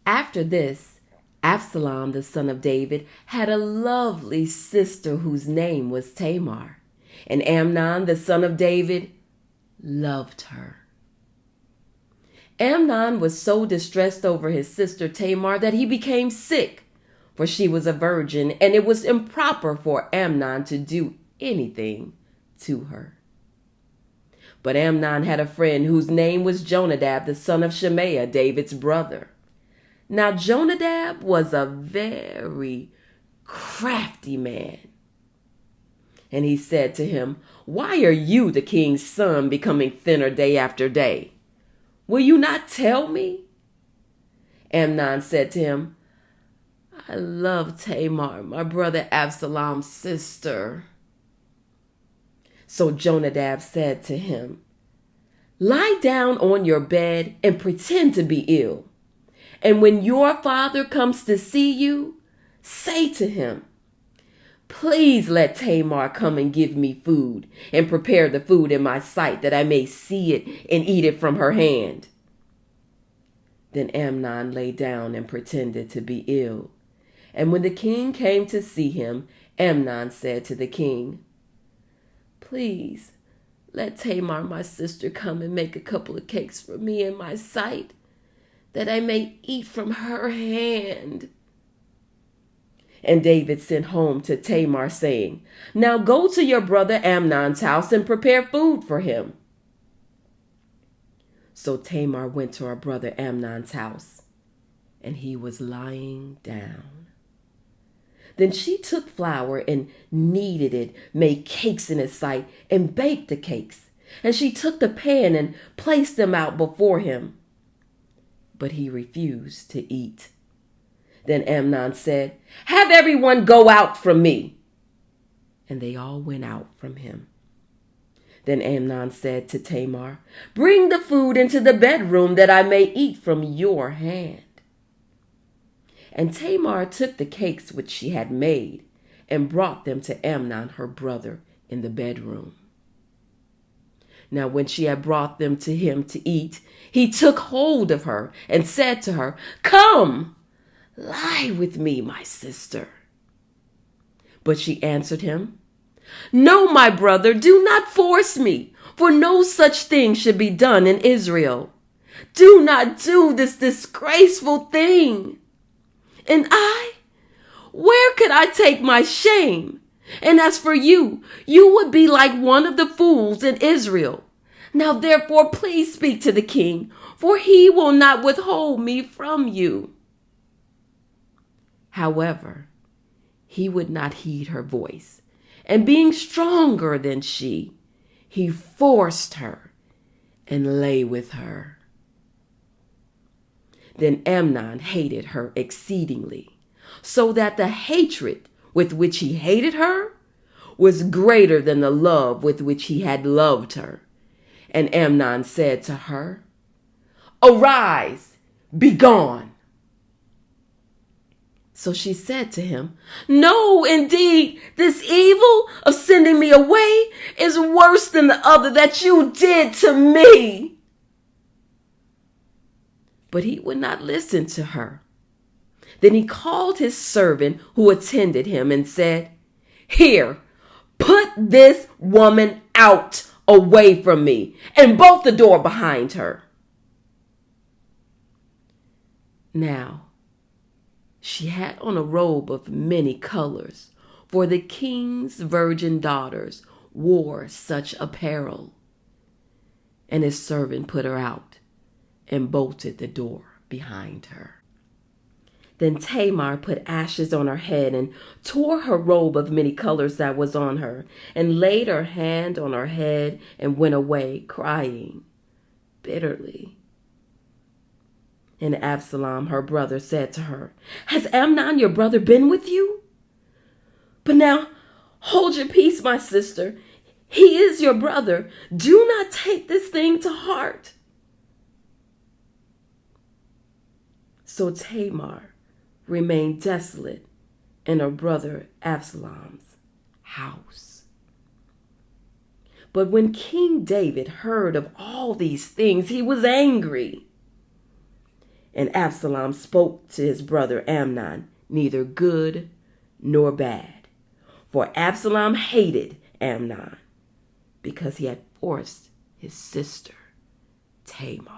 After this, Absalom, the son of David, had a lovely sister whose name was Tamar, and Amnon, the son of David, loved her. Amnon was so distressed over his sister Tamar that he became sick, for she was a virgin, and it was improper for Amnon to do anything to her. But Amnon had a friend whose name was Jonadab, the son of Shimei, David's brother. Now Jonadab was a very crafty man. And he said to him, "Why are you, the king's son, becoming thinner day after day? Will you not tell me?" Amnon said to him, "I love Tamar, my brother Absalom's sister." So Jonadab said to him, "Lie down on your bed and pretend to be ill. And when your father comes to see you, say to him, 'Please let Tamar come and give me food and prepare the food in my sight that I may see it and eat it from her hand.'" Then Amnon lay down and pretended to be ill. And when the king came to see him, Amnon said to the king, "Please let Tamar, my sister, come and make a couple of cakes for me in my sight, that I may eat from her hand." And David sent home to Tamar, saying, "Now go to your brother Amnon's house and prepare food for him." So Tamar went to her brother Amnon's house, and he was lying down. Then she took flour and kneaded it, made cakes in his sight, and baked the cakes. And she took the pan and placed them out before him. But he refused to eat. Then Amnon said, "Have everyone go out from me." And they all went out from him. Then Amnon said to Tamar, "Bring the food into the bedroom that I may eat from your hand." And Tamar took the cakes which she had made and brought them to Amnon her brother in the bedroom. Now when she had brought them to him to eat, he took hold of her and said to her, "Come, lie with me, my sister." But she answered him, "No, my brother, do not force me, for no such thing should be done in Israel. Do not do this disgraceful thing. And where could I take my shame? And as for you, you would be like one of the fools in Israel. Now therefore please speak to the king, for he will not withhold me from you." However, he would not heed her voice, and being stronger than she, he forced her and lay with her. Then Amnon hated her exceedingly, so that the hatred with which he hated her was greater than the love with which he had loved her. And Amnon said to her, "Arise, be gone." So she said to him, "No, indeed, this evil of sending me away is worse than the other that you did to me." But he would not listen to her. Then he called his servant who attended him and said, "Here, put this woman out away from me, and bolt the door behind her." Now, she had on a robe of many colors, for the king's virgin daughters wore such apparel. And his servant put her out and bolted the door behind her. Then Tamar put ashes on her head and tore her robe of many colors that was on her, and laid her hand on her head and went away, crying bitterly. And Absalom, her brother, said to her, "Has Amnon, your brother, been with you? But now hold your peace, my sister. He is your brother. Do not take this thing to heart." So Tamar remained desolate in her brother Absalom's house. But when King David heard of all these things, he was angry. And Absalom spoke to his brother Amnon, neither good nor bad. For Absalom hated Amnon because he had forced his sister Tamar.